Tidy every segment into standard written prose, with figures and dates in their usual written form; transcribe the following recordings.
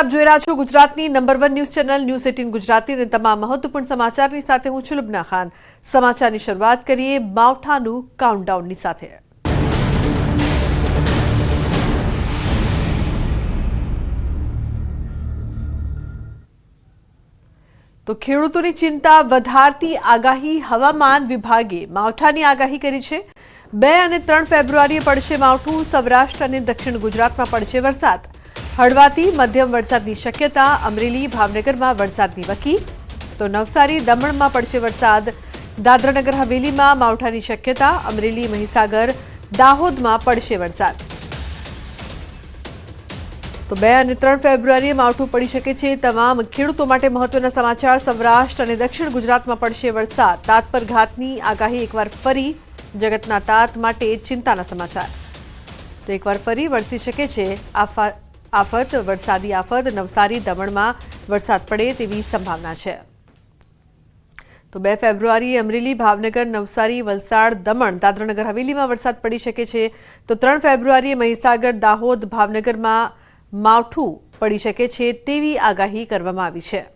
આપ જોઈ રહ્યા છો ગુજરાતની number 1 news channel news 18 Gujarati અને તમામ મહત્વપૂર્ણ સમાચારની સાથે હું છું લુબના ખાન। સમાચારની શરૂઆત કરીએ માવઠાનું કાઉન્ટડાઉનની સાથે। તો ખેડૂતોની ચિંતા વધારતી આગાહી હવામાન વિભાગે માવઠાની આગાહી કરી છે। 2 અને 3 ફેબ્રુઆરીએ પડશે માવઠું। સૌરાષ્ટ્ર અને દક્ષિણ ગુજરાતમાં પડશે વરસાદ। હળવાથી મધ્યમ વરસાદની શક્યતા। અમરેલી ભાવનગરમાં વરસાદની વકી। તો નવસારી દમણમાં પડશે વરસાદ। દાદરાનગર હવેલીમાં માવઠાની શક્યતા। અમરેલી મહીસાગર દાહોદમાં પડશે વરસાદ। તો 2 અને 3 ફેબ્રુઆરીએ માવઠું પડી શકે છે। તમામ ખેડૂતો માટે મહત્વના સમાચાર। સૌરાષ્ટ્ર અને દક્ષિણ ગુજરાતમાં પડશે વરસાદ। તાત પર ઘાતની આગાહી એકવાર ફરી। જગતના તાત માટે ચિંતાના સમાચાર। તો એકવાર ફરી વરસી શકે છે આફત। વરસાદી આફત। નવસારી દમણમાં વરસાદ પડે તેવી સંભાવના છે। તો 2 ફેબ્રુઆરીએ અમરેલી ભાવનગર નવસારી વલસાડ દમણ દાદરાનગર હવેલીમાં વરસાદ પડી શકે છે। તો 3 ફેબ્રુઆરીએ મહીસાગર દાહોદ ભાવનગરમાં માવઠું પડી શકે છે તેવી આગાહી કરવામાં આવી છે।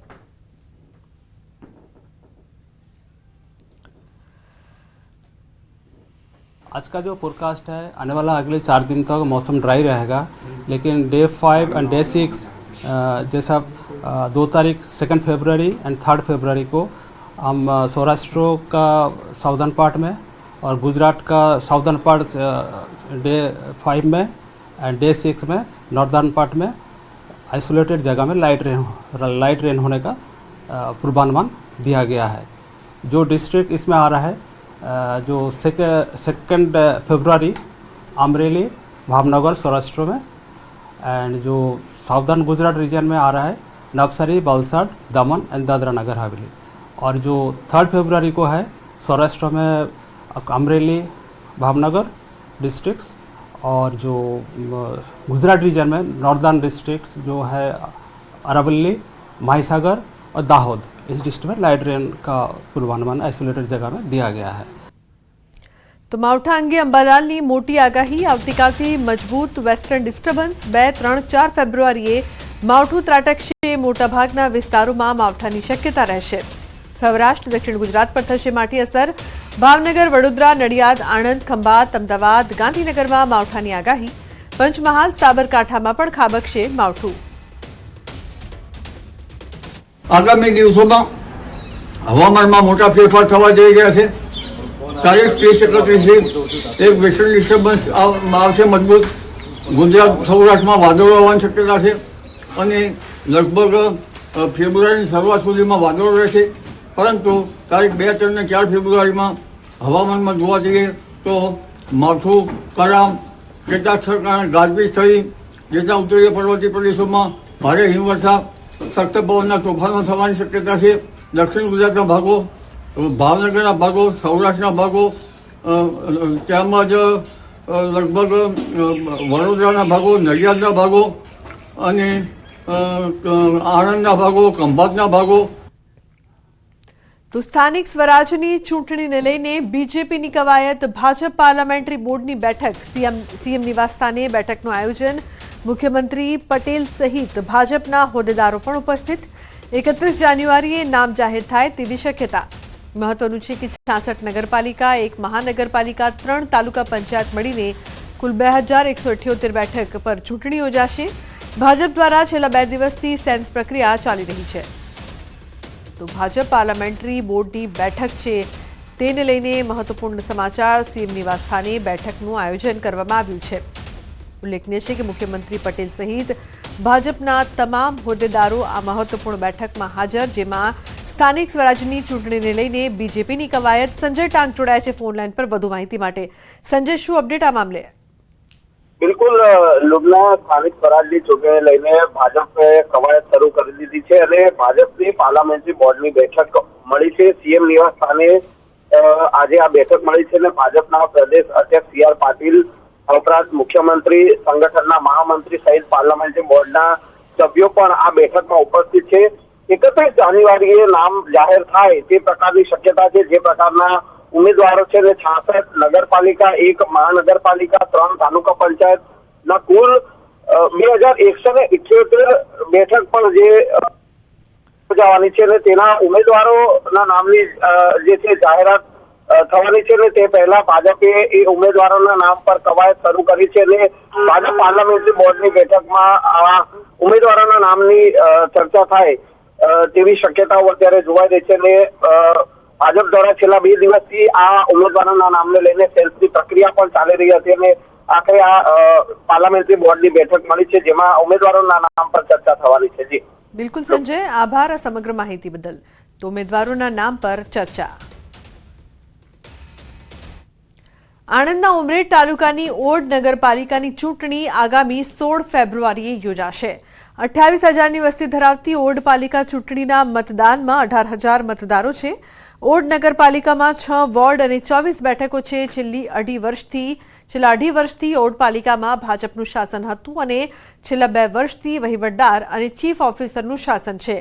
आज का जो फोरकास्ट है आने वाला अगले 4 दिन तक मौसम ड्राई रहेगा, लेकिन डे 5 एंड डे 6 जैसा 2 तारीख 2 फरवरी एंड 3 फरवरी को हम सौराष्ट्र का साउदर्न पार्ट में और गुजरात का साउदर्न पार्ट डे 5 में एंड डे 6 में नॉर्दर्न पार्ट में आइसोलेटेड जगह में लाइट रेन होने का पूर्वानुमान दिया गया है। जो डिस्ट्रिक्ट इसमें आ रहा है जो 2 फरवरी अमरेली भावनगर सौराष्ट्र में एंड जो साउदर्न गुजरात रीजन में आ रहा है नवसारी वलसाड दमन एंड दादरा नगर हवेली। और जो 3 फरवरी को है सौराष्ट्र में अमरेली भावनगर डिस्ट्रिक्ट्स और जो गुजरात रीजन में नॉर्दर्न डिस्ट्रिक्ट्स जो है अरावली महीसागर और दाहोद इस डिस्ट्रिक्ट में लाइट रेन का पूर्वानुमान आइसोलेटेड जगह में दिया गया है। तो मावठा अंगे अंबालालनी मोटी आगाही। आवतीकालथी मजबूत वेस्टर्न डिस्टर्बन्स। 2, 3, 4 फेब्रुआरीए मावठું ત્રાટકશે। મોટાભાગના વિસ્તારોમાં માવઠાની શક્યતા રહેશે। સૌરાષ્ટ્ર દક્ષિણ ગુજરાત પર થશે માઠી અસર। ભાવનગર વડોદરા નડિયાદ આણંદ ખંભાત અમદાવાદ ગાંધીનગરમાં માવઠાની આગાહી। પંચમહાલ સાબરકાંઠામાં પણ ખાબકશે માવઠું। આગામી દિવસોમાં હવામાનમાં મોટા ફેરફાર થવા જઈ રહ્યા છે। તારીખ 30-31થી એક વેસ્ટર્ન ડિસ્ટર્બન્સ આવશે મજબૂત। ગુજરાત સૌરાષ્ટ્રમાં વાદળો આવવાની શક્યતા છે અને લગભગ ફેબ્રુઆરીની શરૂઆત સુધીમાં વાદળો રહેશે। પરંતુ તારીખ 2, 3 અને 4 ફેબ્રુઆરીમાં હવામાનમાં જોવા જઈએ તો માવઠું કરા કેટલાક સ્થળે ગાજવીજ થઈ જેટલા ઉત્તરીય પર્વતીય પ્રદેશોમાં ભારે હિમવર્ષા સખ્ત પવનના તોફાનો થવાની શક્યતા છે। દક્ષિણ ગુજરાતના ભાગો ભાવનગરના ભાગો સૌરાષ્ટ્રના ભાગો તેમજ લગભગ વડોદરાના ભાગો નડિયાદના ભાગો અને આણંદના ભાગો ખંભાતના ભાગો। તો સ્થાનિક સ્વરાજની ચૂંટણીને લઈને બીજેપીની કવાયત। ભાજપ પાર્લામેન્ટરી બોર્ડની બેઠક। સીએમ નિવાસસ્થાને બેઠકનું આયોજન। મુખ્યમંત્રી પટેલ સહિત ભાજપના હોદ્દેદારો પણ ઉપસ્થિત। 31 જાન્યુઆરીએ નામ જાહેર થાય તેવી શક્યતા। મહત્વનું છે કે 66 નગરપાલિકા 1 મહાનગરપાલિકા 3 તાલુકા પંચાયત મળીને કુલ 2178 બેઠક પર ચૂંટણી યોજાશે। ભાજપ દ્વારા છેલ્લા 2 દિવસથી સેન્સ પ્રક્રિયા ચાલી રહી છે। તો ભાજપ પાર્લામેન્ટરી બોર્ડની બેઠક છે તેને લઈને મહત્વપૂર્ણ સમાચાર। સીએમ નિવાસસ્થાને બેઠકનું આયોજન કરવામાં આવ્યું છે। ઉલ્લેખનીય છે કે મુખ્યમંત્રી પટેલ સહિત ભાજપના તમામ હોદ્દેદારો આ મહત્વપૂર્ણ બેઠકમાં હાજર, જેમાં સ્થાનિક સ્વરાજની ચૂંટણીને લઈને બીજેપીની કવાયત। સંજય ટાંક જોડાયા છે ફોન લાઈન પર વધુ માહિતી માટે। સંજય, શું અપડેટ આ મામલે? બિલકુલ લુબના સ્થાનિક સ્વરાજની ચૂંટણીને લઈને ભાજપે કવાયત શરૂ કરી દીધી છે અને ભાજપની પાર્લામેન્ટરી બોર્ડની બેઠક મળી છે। સીએમ નિવાસ સ્થાને આજે આ બેઠક મળી છે અને ભાજપના પ્રદેશ અધ્યક્ષ સી.આર. પાટીલ ઉપરાંત મુખ્યમંત્રી સંગઠનના મહામંત્રી સહિત પાર્લામેન્ટરી બોર્ડના સભ્યો પણ આ બેઠકમાં ઉપસ્થિત છે। 31 જાન્યુઆરીએ નામ જાહેર થાય તે પ્રકારની શક્યતા છે। જે પ્રકારના ઉમેદવારો છે ને 66 નગરપાલિકા 1 મહાનગરપાલિકા 3 તાલુકા પંચાયતના કુલ 2178 બેઠક પણ જે જવાની છે અને તેના ઉમેદવારોના નામની જે છે જાહેરાત થવાની છે ને તે પહેલા ભાજપે એ ઉમેદવારોના નામ પર કવાયત શરૂ કરી છે અને ભાજપ પાર્લામેન્ટરી બોર્ડની બેઠકમાં આ ઉમેદવારોના નામની ચર્ચા થાય તેવી શક્યતાઓ અત્યારે જોવાઈ રહી છે અને ભાજપ દ્વારા છેલ્લા 2 દિવસથી આ ઉમેદવારોના નામને લઈને સેલ્સની પ્રક્રિયા પણ ચાલી રહી હતી અને આખરે આ પાર્લામેન્ટરી બોર્ડની બેઠક મળી છે જેમાં ઉમેદવારોના નામ પર ચર્ચા થવાની છે. જી બિલકુલ સંજય, આભાર આ સમગ્ર માહિતી બદલ. તો ઉમેદવારોના નામ પર ચર્ચા. આણંદના ઉમરેઠ તાલુકાની ઓડ નગરપાલિકાની ચૂંટણી આગામી 16 ફેબ્રુઆરીએ યોજાશે. 28,000ની વસ્તી ધરાવતી ઓડ પાલિકા ચૂંટણીના મતદાનમાં 18,000 મતદારો છે. ઓડ નગરપાલિકામાં 6 વોર્ડ અને 24 બેઠકો છે. છેલ્લા અઢી વર્ષથી ઓડ પાલિકામાં ભાજપનું શાસન હતું અને છેલ્લા 2 વર્ષથી વહીવટદાર અને ચીફ ઓફિસરનું શાસન છે.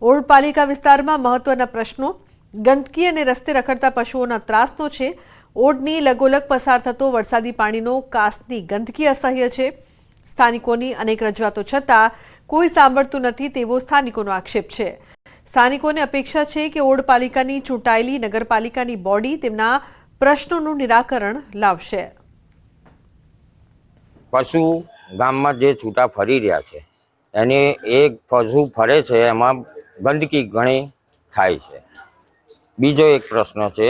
ઓડ પાલિકા વિસ્તારમાં મહત્વના પ્રશ્નો ગંદકી અને રસ્તે રખડતા પશુઓના ત્રાસનો છે. ઓડની લગોલગ પસાર થતો વરસાદી પાણીનો કાસની ગંદકી અસહ્ય છે. સ્થાનિકોની અનેક રજૂઆતો છતાં કોઈ સાંભળતું નથી તેવો સ્થાનિકોનો આક્ષેપ છે. સ્થાનિકોને અપેક્ષા છે કે ઓડ પાલિકાની ચૂંટાયેલી નગરપાલિકાની બોડી તેમના પ્રશ્નોનું નિરાકરણ લાવશે. પશુ ગામમાં જે છૂટા ફરી રહ્યા છે એને એક પશુ ફરે છે એમાં ગંદકી ઘણી થાય છે. બીજો એક પ્રશ્ન છે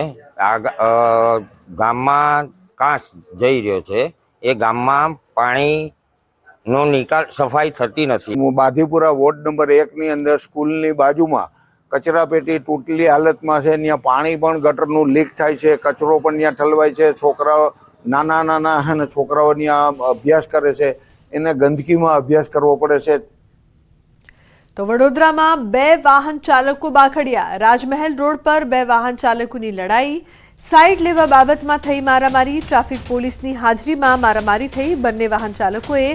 ગામમાં કાંસ જઈ રહ્યો છે એ ગામમાં પાણીનો નિકાલ સફાઈ થતી નથી. બાધીપુરા વોર્ડ નંબર 1ની અંદર સ્કૂલની બાજુમાં કચરાપેટી તૂટેલી હાલતમાં છે. ત્યાં પાણી પણ ગટરનું લીક થાય છે, કચરો પણ ત્યાં ઠલવાય છે. છોકરાઓ નાના છે ને છોકરાઓ ત્યાં અભ્યાસ કરે છે, એને ગંદકીમાં અભ્યાસ કરવો પડે છે. તો વડોદરામાં 2 વાહન ચાલકો બાખડ્યા. રાજમહેલ રોડ પર 2 વાહન ચાલકોની લડાઈ. સાઈડ લેવા બાબતમાં થઈ મારામારી. ટ્રાફિક પોલીસની હાજરીમાં મારામારી થઈ. બંને વાહન ચાલકોએ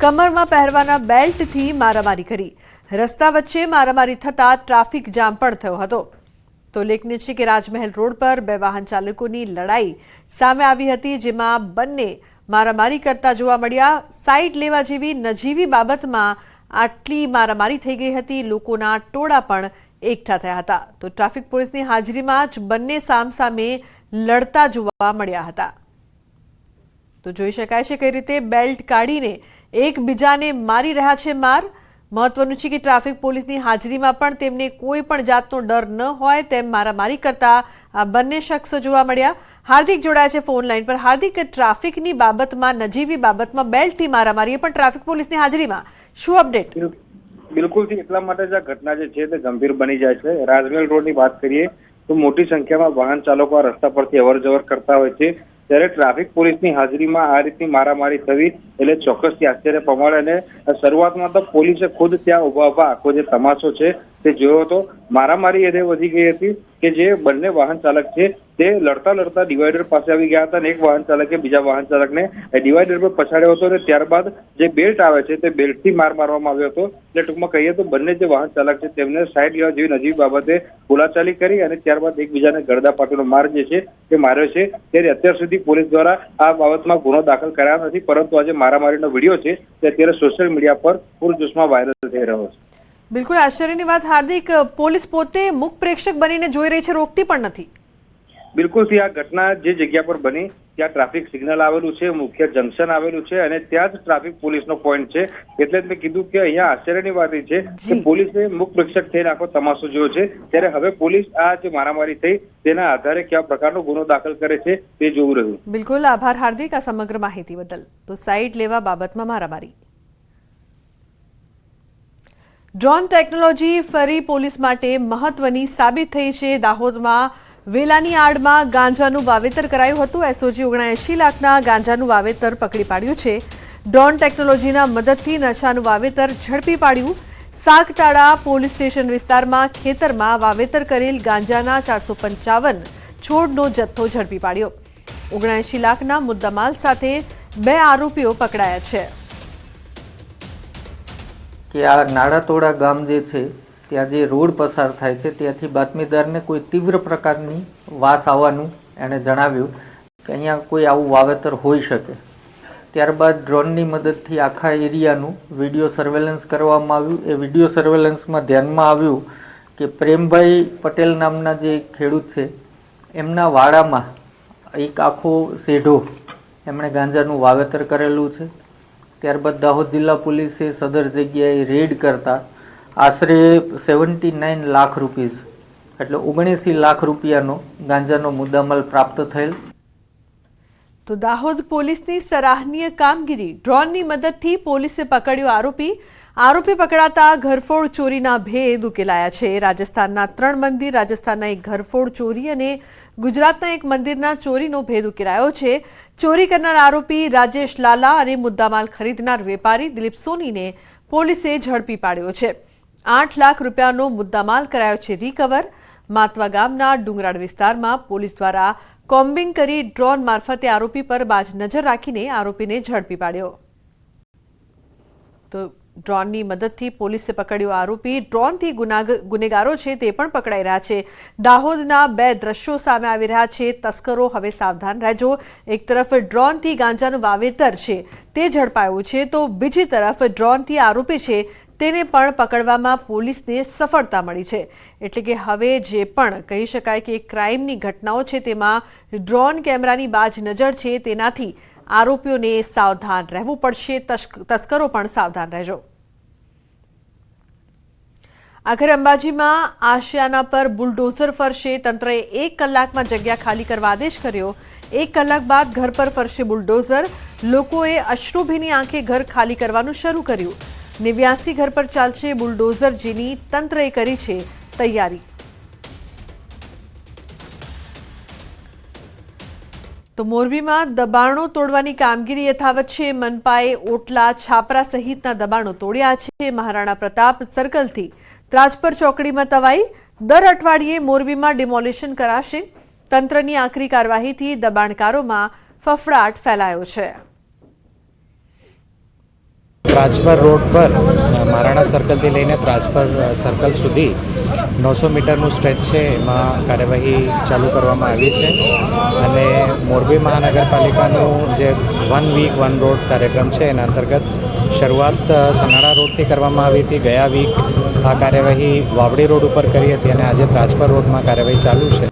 કમરમાં પહેરવાના બેલ્ટથી મારામારી કરી. રસ્તા વચ્ચે મારામારી થતા ટ્રાફિક જામ પણ થયો હતો. તો ઉલ્લેખનીય છે કે રાજમહેલ રોડ પર 2 વાહન ચાલકોની લડાઈ સામે આવી હતી જેમાં બંને મારામારી કરતા જોવા મળ્યા. સાઈડ લેવા જેવી નજીવી બાબતમાં આટલી મારામારી થઈ ગઈ હતી. લોકોના ટોળા પણ એકઠા થયા હતા. તો ટ્રાફિક પોલીસની હાજરીમાં જ બંને સામસામે લડતા જોવા મળ્યા હતા. તો જોઈ શકાય છે કઈ રીતે બેલ્ટ કાઢીને એકબીજાને મારી રહ્યા છે માર. મહત્વનું છે કે ટ્રાફિક પોલીસની હાજરીમાં પણ તેમને કોઈ પણ જાતનો ડર ન હોય તેમ મારામારી કરતા આ બંને શખ્સો જોવા મળ્યા. હાર્દિક જોડાયા છે ફોન લાઈન પર. હાર્દિક, ટ્રાફિકની બાબતમાં નજીવી બાબતમાં બેલ્ટથી મારામારી પણ ટ્રાફિક પોલીસની હાજરીમાં, શું અપડેટ? બિલકુલથી એટલા માટે જ આ ઘટના જે છે તે ગંભીર બની જાય છે. રાજમહેલ રોડની વાત કરીએ તો મોટી સંખ્યામાં વાહન ચાલકો આ રસ્તા પરથી અવર જવર કરતા હોય છે, ત્યારે ટ્રાફિક પોલીસની હાજરીમાં આ રીતની મારામારી થવી એટલે ચોક્કસથી આશ્ચર્ય પમાડે. અને શરૂઆતમાં તો પોલીસે ખુદ ત્યાં ઉભા આખો જે તમાશો છે તે જોયો હતો. મારામારી એને વધી ગઈ હતી કે જે બંને વાહન ચાલક છે તે લડતા ડિવાઈડર પાસે આવી ગયા હતા અને એક વાહન ચાલકે બીજા વાહન ચાલકને ડિવાઈડર પર પછાડ્યો હતો અને ત્યારબાદ જે બેલ્ટ આવે છે તે બેલ્ટથી માર મારવામાં આવ્યો હતો. એટલે ટૂંકમાં કહીએ તો બંને જે વાહન ચાલક છે તેમને સાઈડ લેવા જેવી નજીવી બાબતે બોલાચાલી કરી અને ત્યારબાદ એકબીજાને ગળદાપાટીનો માર જે છે તે માર્યો છે. ત્યારે અત્યાર સુધી પોલીસ દ્વારા આ બાબતમાં ગુનો દાખલ કરાયો નથી, પરંતુ આજે મારામારીનો વિડીયો છે તે અત્યારે સોશિયલ મીડિયા પર પૂરજોશમાં વાયરલ થઈ રહ્યો છે. બિલકુલ આશ્ચર્યની વાત હાર્દિક, પોલીસ પોતે મુખ પ્રેક્ષક બનીને જોઈ રહી છે, રોકતી પણ નથી. બિલકુલથી આ ઘટના જે જગ્યા પર બની ત્યાં ટ્રાફિક સિગ્નલ આવેલું છે, મુખ્ય જંકશન આવેલું છે અને ત્યાં જ ટ્રાફિક પોલીસનો પોઈન્ટ છે. એટલે જ મેં કીધું કે અહીંયા આશ્ચર્યની વાત એ છે કે પોલીસે મુખ પ્રેક્ષક થઈને આખો તમાશો જોયો છે. ત્યારે હવે પોલીસ આ જે મારામારી થઈ તેના આધારે કયા પ્રકારનો ગુનો દાખલ કરે છે તે જોવું રહ્યું. બિલકુલ આભાર હાર્દિક આ સમગ્ર માહિતી બદલ. તો સાઈડ લેવા બાબતમાં મારામારી. ડ્રોન ટેકનોલોજી ફરી પોલીસ માટે મહત્વની સાબિત થઈ છે. દાહોદમાં વેલાની આડમાં ગાંજાનું વાવેતર કરાયું હતું. એસઓજી 79 લાખના ગાંજાનું વાવેતર પકડી પાડ્યું છે. ડ્રોન ટેકનોલોજીના મદદથી નશાનું વાવેતર ઝડપી પાડ્યું. સાગટાળા પોલીસ સ્ટેશન વિસ્તારમાં ખેતરમાં વાવેતર કરેલ ગાંજાના 455 છોડનો જથ્થો ઝડપી પાડ્યો. 79 લાખના મુદ્દામાલ સાથે 2 આરોપીઓ પકડાયા છે. કે આ નાડાતોડા ગામ જે છે ત્યાં જે રોડ પસાર થાય છે ત્યાંથી બાતમીદારને કોઈ તીવ્ર પ્રકારની વાસ આવવાનું એણે જણાવ્યું કે અહીંયા કોઈ આવું વાવેતર હોઈ શકે. ત્યારબાદ ડ્રોનની મદદથી આખા એરિયાનું વિડીયો સર્વેલન્સ કરવામાં આવ્યું. એ વિડીયો સર્વેલન્સમાં ધ્યાનમાં આવ્યું કે પ્રેમભાઈ પટેલ નામના જે ખેડૂત છે એમના વાડામાં એક આખો શેઢો એમણે ગાંજાનું વાવેતર કરેલું છે. ત્યારબાદ દાહોદ જિલ્લા પોલીસે સદર જગ્યાએ રેડ કરતા આશરે 79 લાખ રૂપિયા એટલે 79 લાખ રૂપિયાનો ગાંજાનો મુદ્દામાલ પ્રાપ્ત થયેલ. તો દાહોદ પોલીસની સરાહનીય કામગીરી. ડ્રોનની મદદથી પોલીસે પકડ્યો આરોપી પકડાતા ઘરફોડ ચોરીના ભેદ ઉકેલાયા છે. રાજસ્થાનના 3 મંદિર, રાજસ્થાનના એક ઘરફોડ ચોરી અને ગુજરાતના એક મંદિરના ચોરીનો ભેદ ઉકેલાયો છે. ચોરી કરનાર આરોપી રાજેશ લાલા અને મુદ્દામાલ ખરીદનાર વેપારી દિલીપ સોનીને પોલીસે ઝડપી પાડ્યો છે. 8 લાખ રૂપિયાનો મુદ્દામાલ કરાયો છે રિકવર. માતવા ગામના ડુંગરાળ વિસ્તારમાં પોલીસ દ્વારા કોમ્બિંગ કરી ડ્રોન મારફતે આરોપી પર બાજ નજર રાખીને આરોપીને ઝડપી પાડ્યો. તો ડ્રોનની મદદથી પોલીસે પકડ્યો આરોપી. ડ્રોનથી ગુનેગારો છે તે પણ પકડાઈ રહ્યા છે. દાહોદના 2 દ્રશ્યો સામે આવી રહ્યા છે. તસ્કરો હવે સાવધાન રહેજો. એક તરફ ડ્રોનથી ગાંજાનું વાવેતર છે તે ઝડપાયું છે, તો બીજી તરફ ડ્રોનથી આરોપી છે તેને પણ પકડવામાં પોલીસને સફળતા મળી છે. એટલે કે હવે જે પણ કહી શકાય કે ક્રાઇમની ઘટનાઓ છે તેમાં ડ્રોન કેમેરાની બાજ નજર છે તેનાથી આરોપીઓને સાવધાન રહેવું પડશે. તસ્કરો પણ સાવધાન રહેજો. આખરે અંબાજીમાં આશિયાના પર બુલડોઝર ફરશે. તંત્રએ 1 કલાકમાં જગ્યા ખાલી કરવા આદેશ કર્યો. 1 કલાક બાદ ઘર પર ફરશે બુલડોઝર. લોકોએ અશ્રુભીની આંખે ઘર ખાલી કરવાનું શરૂ કર્યું. 89 ઘર પર ચાલશે બુલડોઝર, જેની તંત્રએ કરી છે તૈયારી. તો મોરબીમાં દબાણો તોડવાની કામગીરી યથાવત છે. મનપાએ ઓટલા, છાપરા સહિતના દબાણો તોડ્યા છે. મહારાણા પ્રતાપ સર્કલથી ત્રાજપર ચોકડીમાં તવાઈ. દર અઠવાડિયે મોરબીમાં ડિમોલિશન કરાશે. તંત્રની આકરી કાર્યવાહીથી દબાણકારોમાં ફફડાટ ફેલાયો છે. ત્રાજપર રોડ પર મહારાણા સર્કલથી લઈને ત્રાજપર સર્કલ સુધી 900 મીટરનું સ્ટ્રેચ છે, એમાં કાર્યવાહી ચાલુ કરવામાં આવી છે. અને મોરબી મહાનગરપાલિકાનું જે 1 વીક 1 રોડ કાર્યક્રમ છે એના અંતર્ગત શરૂઆત સનાડા રોડથી કરવામાં આવી હતી. ગયા વીક આ કાર્યવાહી વાવડી રોડ ઉપર કરી હતી અને આજે ત્રાજપર રોડમાં કાર્યવાહી ચાલુ છે.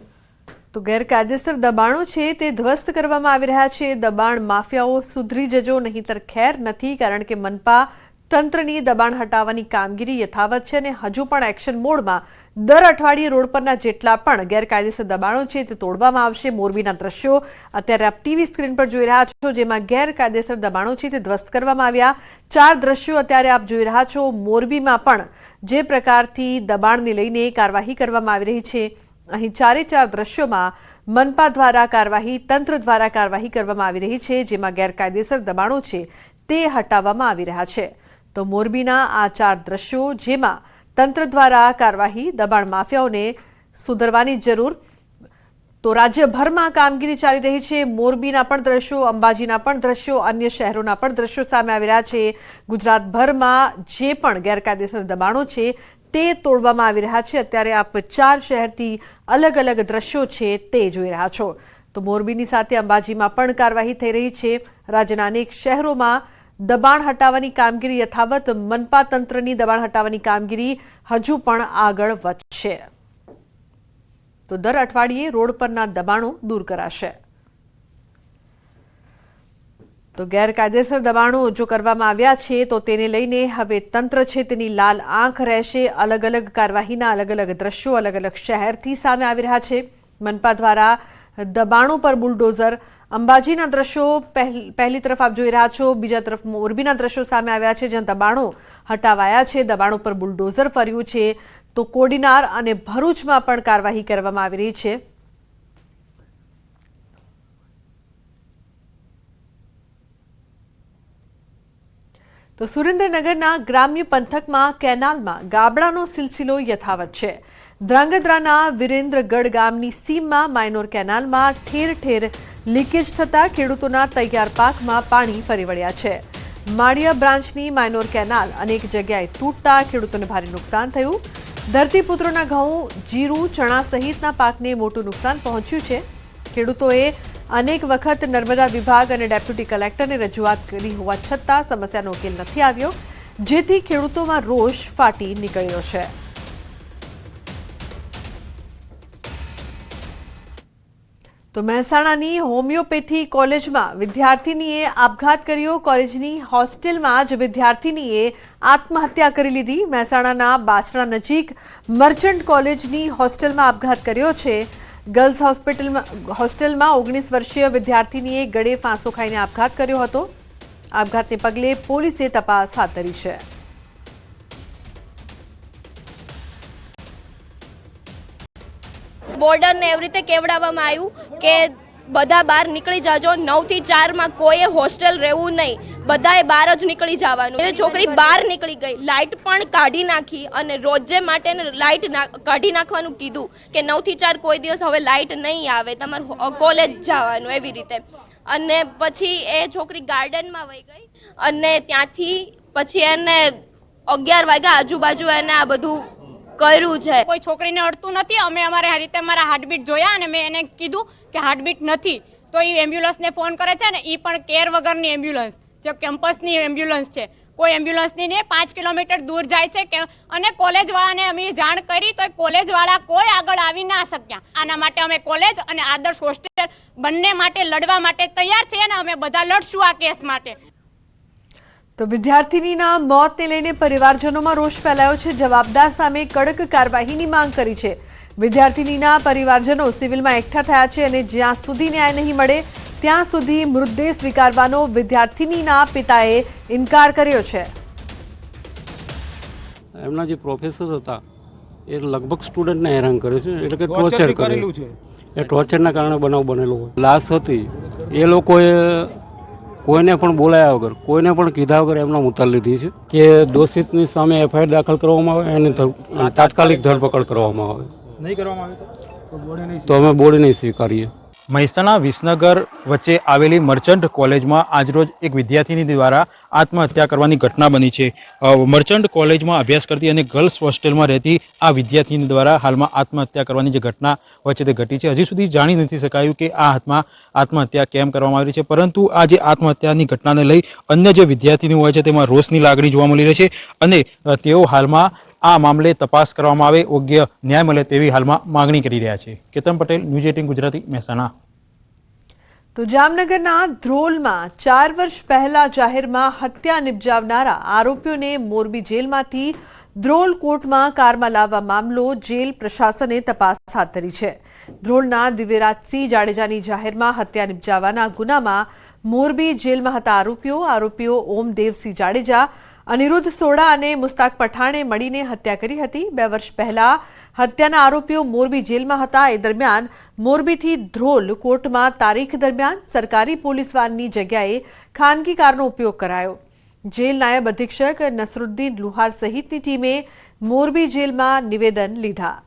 તો ગેરકાયદેસર દબાણો છે તે ધ્વસ્ત કરવામાં આવી રહ્યા છે. દબાણ માફિયાઓ સુધરી જજો, નહીંતર ખેર નથી. કારણ કે મનપા તંત્રની દબાણ હટાવવાની કામગીરી યથાવત છે અને હજુ પણ એક્શન મોડમાં દર અઠવાડિયે રોડ પરના જેટલા પણ ગેરકાયદેસર દબાણો છે તે તોડવામાં આવશે. મોરબીના દ્રશ્યો અત્યારે આપ ટીવી સ્ક્રીન પર જોઈ રહ્યા છો, જેમાં ગેરકાયદેસર દબાણો છે તે ધ્વસ્ત કરવામાં આવ્યા. 4 દ્રશ્યો અત્યારે આપ જોઈ રહ્યા છો. મોરબીમાં પણ જે પ્રકારથી દબાણને લઈને કાર્યવાહી કરવામાં આવી રહી છે, અહીં 4 દ્રશ્યોમાં મનપા દ્વારા કાર્યવાહી, તંત્ર દ્વારા કાર્યવાહી કરવામાં આવી રહી છે, જેમાં ગેરકાયદેસર દબાણો છે તે હટાવવામાં આવી રહ્યા છે. તો મોરબીના આ 4 દ્રશ્યો, જેમાં તંત્ર દ્વારા કાર્યવાહી, દબાણ માફિયાઓને સુધરવાની જરૂર. તો રાજ્યભરમાં કામગીરી ચાલી રહી છે. મોરબીના પણ દ્રશ્યો, અંબાજીના પણ દ્રશ્યો, અન્ય શહેરોના પણ દ્રશ્યો સામે આવી રહ્યા છે. ગુજરાતભરમાં જે પણ ગેરકાયદેસર દબાણો છે તે તોડવામાં આવી રહ્યા છે. અત્યારે આપ 4 શહેરથી અલગ અલગ દ્રશ્યો છે તે જોઈ રહ્યા છો. તો મોરબીની સાથે અંબાજીમાં પણ કાર્યવાહી થઈ રહી છે. રાજ્યના અનેક શહેરોમાં દબાણ હટાવવાની કામગીરી યથાવત. મનપા તંત્રની દબાણ હટાવવાની કામગીરી હજુ પણ આગળ વધશે. તો દર અઠવાડિયે રોડ પરના દબાણો દૂર કરાશે. તો ગેરકાયદેસર દબાણો જો કરવામાં આવ્યા છે તો તેને લઈને હવે તંત્ર છે તેની લાલ આંખ રહેશે. અલગ અલગ કાર્યવાહીના અલગ અલગ દ્રશ્યો અલગ અલગ શહેરથી સામે આવી રહ્યા છે. મનપા દ્વારા દબાણો પર બુલડોઝર. અંબાજીના દ્રશ્યો પહેલી તરફ આપ જોઈ રહ્યા છો, બીજા તરફ મોરબીના દ્રશ્યો સામે આવ્યા છે, જ્યાં દબાણો હટાવાયા છે, દબાણો પર બુલડોઝર ફર્યું છે. તો કોડીનાર અને ભરૂચમાં પણ કાર્યવાહી કરવામાં આવી રહી છે. તો સુરેન્દ્રનગરના ગ્રામ્ય પંથકમાં કેનાલમાં ગાબડાનો સિલસિલો યથાવત છે. ધ્રાંગધ્રાના વિરેન્દ્રગઢ ગામની સીમમાં માઇનોર કેનાલમાં ઠેર ઠેર લીકેજ થતાં ખેડૂતોના તૈયાર પાકમાં પાણી ફરી વળ્યા છે. માળિયા બ્રાન્ચની માઇનોર કેનાલ અનેક જગ્યાએ તૂટતા ખેડૂતોને ભારે નુકસાન થયું. ધરતીપુત્રોના ઘઉં, જીરું, ચણા સહિતના પાકને મોટું નુકસાન પહોંચ્યું છે. ખેડૂતોએ અનેક વખત નર્મદા વિભાગ અને ડેપ્યુટી કલેક્ટરને રજૂઆત કરી હોવા છતાં સમસ્યાનો ઉકેલ નથી આવ્યો, જેથી ખેડૂતોમાં રોષ ફાટી નીકળ્યો છે. તો મહેસાણાની હોમિયોપેથી કોલેજમાં વિદ્યાર્થીનીએ આપઘાત કર્યો. કોલેજની હોસ્ટેલમાં જ વિદ્યાર્થીનીએ આત્મહત્યા કરી લીધી. મહેસાણાના બાસણા નજીક મર્ચન્ટ કોલેજની હોસ્ટેલમાં આપઘાત કર્યો છે. ગર્લ્સ હોસ્ટેલમાં 19 વર્ષીય વિદ્યાર્થીનીએ ગળે ફાંસો ખાઈને આપઘાત કર્યો હતો. આપઘાતને પગલે પોલીસે તપાસ હાથ ધરી છે. બોર્ડરને એવી રીતે કેવડાવવામાં આવ્યું કે બધા બહાર નીકળી જાજો, 9 થી 4 માં કોઈએ હોસ્ટેલ રહેવું નહીં, બધાએ બહાર જ નીકળી જવાનું. એ છોકરી બહાર નીકળી ગઈ, લાઇટ પણ કાઢી નાખી અને રોજે માટે લાઇટ કાઢી નાખવાનું કીધું કે 9 થી 4 કોઈ દિવસ હવે લાઇટ નહીં આવે, તમારે કોલેજ જવાનું એવી રીતે. અને પછી એ છોકરી ગાર્ડનમાં વહી ગઈ અને ત્યાંથી પછી એને 11 વાગ્યા આજુબાજુ એને આ બધું કર્યું છે. કોઈ છોકરીને અડતું નથી. અમે અમારે આ રીતે મારા હાર્ટબીટ જોયા અને મેં એને કીધું કે હાર્ટબીટ નથી, તો એ એમ્બ્યુલન્સને ફોન કરે છે ને, એ પણ કેર વગરની એમ્બ્યુલન્સ, જે કેમ્પસની એમ્બ્યુલન્સ છે, કોઈ એમ્બ્યુલન્સની ને 5 કિલોમીટર દૂર જાય છે કે અને કોલેજવાળાને અમે જાણ કરી તો કોલેજવાળા કોઈ આગળ આવી ના શક્યા. આના માટે અમે કોલેજ અને આદર્શ હોસ્ટેલ બંને માટે લડવા માટે તૈયાર છીએ અને અમે બધા લડશું આ કેસ માટે. તો વિદ્યાર્થીનીના મોતને લઈને પરિવારજનોમાં રોષ ફેલાયો છે. જવાબદાર સામે કડક કાર્યવાહીની માંગ કરી છે. વિદ્યાર્થીનીના પરિવારજનો સિવિલમાં એકઠા થયા છે અને જ્યાં સુધી ન્યાય નહીં મળે ત્યાં સુધી મૃતદેહ સ્વીકારવાનો વિદ્યાર્થીનીના પિતાએ ઇનકાર કર્યો છે. એમના જે પ્રોફેસર હતા એ લગભગ સ્ટુડન્ટને હેરાન કરે છે, એટલે કે ટોર્ચર કરેલું છે. એ ટોર્ચરના કારણે બનાવ બનેલો હોય. લાશ હતી એ લોકોએ કોઈને પણ બોલાયા વગર, કોઈને પણ કીધા વગર એમના ઉતાર લીધી છે કે દોષિતની સામે એફઆઈઆર દાખલ કરવામાં આવે અને તાત્કાલિક ધરપકડ કરવામાં આવે. નહીં કરવામાં આવે તો અમે બોડી નહીં સ્વીકારીએ. મહેસાણા વિસનગર વચ્ચે આવેલી મર્ચન્ટ કોલેજમાં આજરોજ એક વિદ્યાર્થીની દ્વારા આત્મહત્યા કરવાની ઘટના બની છે. મર્ચન્ટ કોલેજમાં અભ્યાસ કરતી અને ગર્લ્સ હોસ્ટેલમાં રહેતી આ વિદ્યાર્થીની દ્વારા હાલમાં આત્મહત્યા કરવાની જે ઘટના વચ્ચે તે ઘટી છે. હજી સુધી જાણી નથી શકાયું કે આ હાથમાં આત્મહત્યા કેમ કરવામાં આવી છે, પરંતુ આ જે આત્મહત્યાની ઘટનાને લઈ અન્ય જે વિદ્યાર્થીઓ હોય છે તેમાં રોષની લાગણી જોવા મળી રહી છે અને તેઓ હાલમાં આ મામલે તપાસ કરવામાં આવે, યોગ્ય ન્યાય મળે તેવી હાલમાં માગણી કરી રહ્યા છે. કેતન પટેલ, ન્યૂઝ 18 ગુજરાતી, મહેસાણા. તો જામનગરના ધ્રોલમાં 4 વર્ષ પહેલા જાહેરમાં હત્યા નિપજાવનારા આરોપીઓને મોરબી જેલમાંથી ધ્રોલ કોર્ટમાં કારમાં લાવવા મામલો જેલ પ્રશાસને તપાસ હાથ ધરી છે. ધ્રોલના દિવ્યરાજસિંહ જાડેજાની જાહેરમાં હત્યા નિપજાવવાના ગુનામાં મોરબી જેલમાં હતા આરોપીઓ ઓમદેવસિંહ જાડેજા, અનિરુદ્ધ સોડા અને મુસ્તાક પઠાણે મળીને હત્યા કરી હતી. 2 વર્ષ પહેલા હત્યાના આરોપીઓ મોરબી જેલમાં હતા. એ દરમિયાન મોરબીથી ધ્રોલ કોર્ટમાં તારીખ દરમિયાન સરકારી પોલીસ વાનની જગ્યાએ ખાનગી કારનો ઉપયોગ કરાયો. જેલ નાયબ અધિક્ષક નસરુદ્દીન લુહાર સહિતની ટીમે મોરબી જેલમાં નિવેદન લીધા.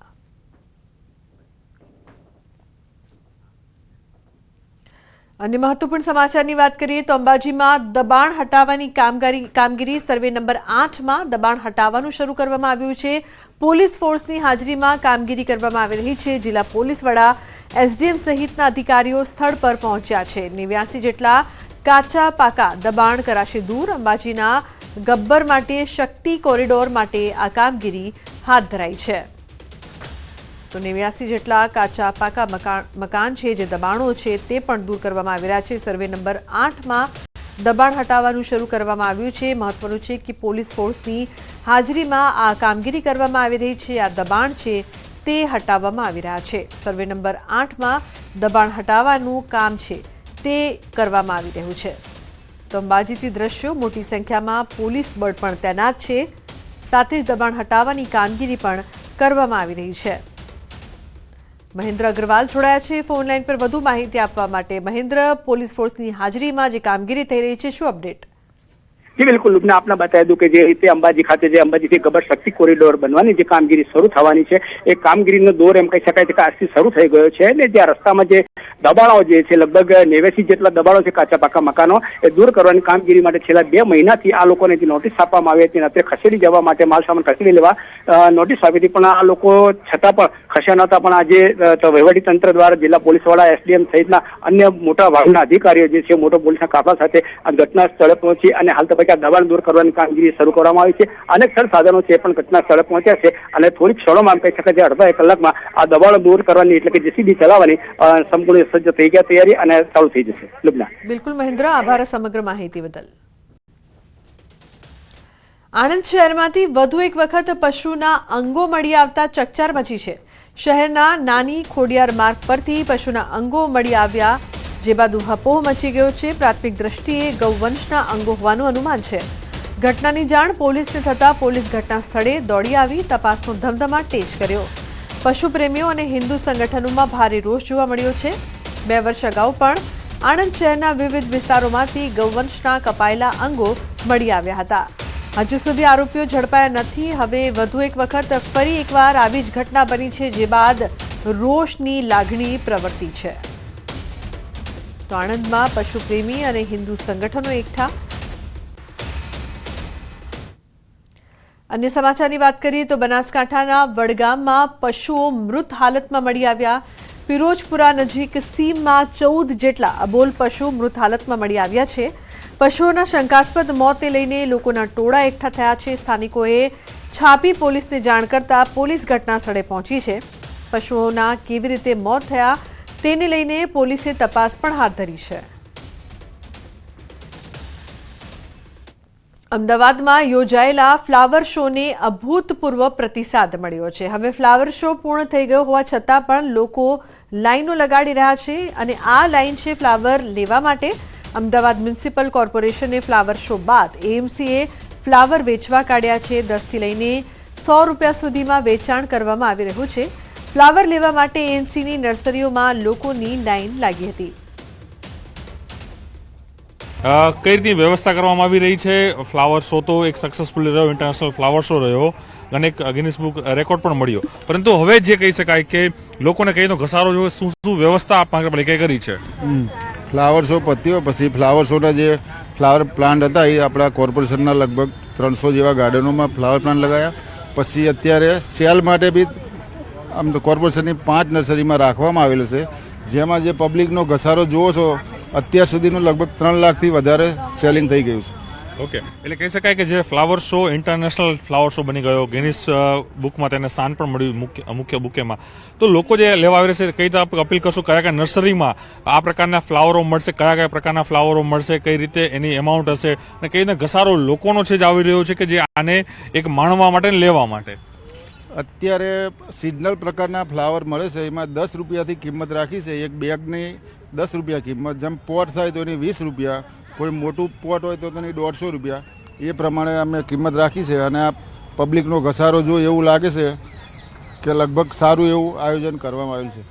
અને મહત્વપૂર્ણ સમાચારની વાત કરીએ તો અંબાજીમાં દબાણ હટાવવાની કામગીરી સર્વે નંબર 8માં દબાણ હટાવવાનું શરૂ કરવામાં આવ્યું છે. પોલીસ ફોર્સની હાજરીમાં કામગીરી કરવામાં આવી રહી છે. જિલ્લા પોલીસ વડા, એસડીએમ સહિતના અધિકારીઓ સ્થળ પર પહોંચ્યા છે. 89 જેટલા કાચા પાકા દબાણ કરાશે દૂર. અંબાજીના ગબ્બર માટે શક્તિ કોરિડોર માટે આ કામગીરી હાથ ધરાઈ છે. તો 89 જેટલા કાચા પાકા મકાન છે, જે દબાણો છે તે પણ દૂર કરવામાં આવી રહ્યા છે. સર્વે નંબર 8માં દબાણ હટાવવાનું શરૂ કરવામાં આવ્યું છે. મહત્વનું છે કે પોલીસ ફોર્સની હાજરીમાં આ કામગીરી કરવામાં આવી રહી છે. આ દબાણ છે તે હટાવવામાં આવી રહ્યા છે. સર્વે નંબર 8માં દબાણ હટાવવાનું કામ છે તે કરવામાં આવી રહ્યું છે. તો અંબાજીથી દ્રશ્યો, મોટી સંખ્યામાં પોલીસ બળ પણ તૈનાત છે. સાથે જ દબાણ હટાવવાની કામગીરી પણ કરવામાં આવી રહી છે. મહેન્દ્ર અગ્રવાલ જોડાયા છે ફોન લાઈન પર વધુ માહિતી આપવા માટે. મહેન્દ્ર, પોલીસ ફોર્સની હાજરીમાં જે કામગીરી થઈ રહી છે, શું અપડેટ? जी बिल्कुल લુબના આપને બતાવી દઉં કે જે રીતે અંબાજી ખાતે જે અંબાજીથી ગબર શક્તિ કોરિડોર બનવાની જે કામગીરી શરૂ થવાની છે એ કામગીરીનો દોર એમ કહી શકાય છે કે આજથી શરૂ થઈ ગયો છે અને જે રસ્તામાં જે દબાણો જે છે લગભગ 89 જેટલા દબાણો છે કાચા પાકા મકાનો એ દૂર કરવાની કામગીરી માટે છેલ્લા 2 મહિનાથી આ લોકોને જે નોટિસ આપવામાં આવી હતી અત્યારે ખસેડી જવા માટે માલસામાન ખસેડી લેવા નોટિસ આપી હતી, પણ આ લોકો છતાં પણ ખસ્યા નહોતા. પણ આજે વહીવટી તંત્ર દ્વારા જિલ્લા પોલીસ વડા એસડીએમ સહિતના અન્ય મોટા ભાગના અધિકારીઓ જે છે મોટો પોલીસના કાફલા સાથે આ ઘટના સ્થળે પહોંચી અને હાલ તબક્કે દબાણ દૂર કરવાની કામગીરી શરૂ કરવામાં આવી છે. અનેક સ્થળ સાધનો છે પણ ઘટના સ્થળે પહોંચ્યા છે અને થોડીક ક્ષણોમાં કહી શકાય છે અડધા 1 કલાકમાં આ દબાણ દૂર કરવાની એટલે કે જેસીબી ચલાવવાની સંપૂર્ણ સજ્જ થઈ ગયા તૈયારી અને ચાલુ થઈ જશે. લુબના. બિલકુલ મહેન્દ્ર, આભાર સમગ્ર માહિતી બદલ. આણંદ શહેરમાંથી વધુ એક વખત પશુના અંગો મળી આવતા ચકચાર મચી છે. શહેરના નાની ખોડિયાર માર્ગ પરથી પશુના અંગો મળી આવ્યા જે બાદ ઉહાપોહ મચી ગયો છે. પ્રાથમિક દ્રષ્ટિએ ગૌવંશના અંગો હોવાનું અનુમાન છે. ઘટનાની જાણ પોલીસને થતાં પોલીસ ઘટના સ્થળે દોડી આવી તપાસનો ધમધમાટ તેજ કર્યો. પશુપ્રેમીઓ અને હિન્દુ સંગઠનોમાં ભારે રોષ જોવા મળ્યો છે. 2 વર્ષ અગાઉ પણ આણંદ શહેરના વિવિધ વિસ્તારોમાંથી ગૌવંશના કપાયેલા અંગો મળી આવ્યા હતા. હજુ સુધી આરોપીઓ ઝડપાયા નથી. હવે વધુ એક વખત ફરી એકવાર આવી જ ઘટના બની છે જે બાદ રોષની લાગણી પ્રવર્તી છે. તો આણંદમાં પશુપ્રેમી અને હિન્દુ સંગઠનો એકઠા. અન્ય સમાચારની વાત કરીએ તો બનાસકાંઠાના વડગામમાં પશુઓ મૃત હાલતમાં મળી આવ્યા. પિરોજપુરા નજીક સીમમાં 14 જેટલા અબોલ પશુ મૃત હાલતમાં મળી આવ્યા છે. પશુઓના શંકાસ્પદ મોતને લઈને લોકોના ટોળા એકઠા થયા છે. સ્થાનિકોએ છાપી પોલીસને જાણ કરતા પોલીસ ઘટના સ્થળે પહોંચી છે. પશુઓના કેવી રીતે મોત થયા તેને લઈને પોલીસે તપાસ પણ હાથ ધરી છે. અમદાવાદમાં યોજાયેલા ફ્લાવર શોને અભૂતપૂર્વ પ્રતિસાદ મળ્યો છે. હવે ફ્લાવર શો પૂર્ણ થઈ ગયો હોવા છતાં પણ લોકો લાઈનો લગાડી રહ્યા છે અને આ લાઈન છે ફ્લાવર લેવા માટે. અમદાવાદ મ્યુનિસિપલ કોર્પોરેશને ફ્લાવર શો બાદ એએમસીએ ફ્લાવર વેચવા કાઢ્યા છે. 10 થી લઈને 100 રૂપિયા સુધીમાં વેચાણ કરવામાં આવી રહ્યું છે. ફ્લાવર લેવા માટે એએમસીની નર્સરીઓમાં લોકોની લાઈન લાગી હતી. કઈ રીતની વ્યવસ્થા કરવામાં આવી રહી છે? ફ્લાવર શો તો એક સક્સેસફુલ રહ્યો, ઇન્ટરનેશનલ ફ્લાવર શો રહ્યો અને એક ગિનિસ બુક રેકોર્ડ પણ મળ્યો, પરંતુ હવે જે કહી શકાય કે લોકોને કઈનો ઘસારો જો શું શું વ્યવસ્થા પાલિકાએ કરી છે? ફ્લાવર શો પત્યો પછી ફ્લાવર શોના જે ફ્લાવર પ્લાન્ટ હતા એ આપણા કોર્પોરેશનના લગભગ 300 જેવા ગાર્ડનોમાં ફ્લાવર પ્લાન્ટ લગાવ્યા. પછી અત્યારે સેલ માટે બી આમ તો કોર્પોરેશનની 5 નર્સરીમાં રાખવામાં આવેલું છે, જેમાં જે પબ્લિકનો ઘસારો જુઓ છો અત્યાર સુધીનું લગભગ 3 લાખથી વધારે સેલિંગ થઈ ગયું છે. ઓકે, એટલે કહી શકાય કે જે flower show international flower show બની ગયો, ગિનિસ બુકમાં તેને સ્થાન પણ મળ્યું મુખ્ય બુકેમાં. તો લોકો જે લેવા આવે છે કઈ રીતે અપીલ કરશું કયા કયા નર્સરીમાં આ પ્રકારના ફ્લાવરો મળશે, કયા કયા પ્રકારના ફ્લાવરો મળશે, કઈ રીતે એની એમાઉન્ટ હશે અને કઈ રીતે ઘસારો લોકોનો છે જ આવી રહ્યો છે કે જે આને એક માણવા માટે લેવા માટે? અત્યારે સિઝનલ પ્રકારના ફ્લાવર મળે છે, એમાં 10 રૂપિયાથી કિંમત રાખી છે. એક બેગની 10 રૂપિયા કિંમત, જેમ પોટ થાય તો એની 20 રૂપિયા, કોઈ મોટું પોટ હોય તો તેની 150 રૂપિયા, એ પ્રમાણે અમે કિંમત રાખી છે. અને આ પબ્લિકનો ઘસારો જો એવું લાગે છે કે લગભગ સારું એવું આયોજન કરવામાં આવ્યું છે.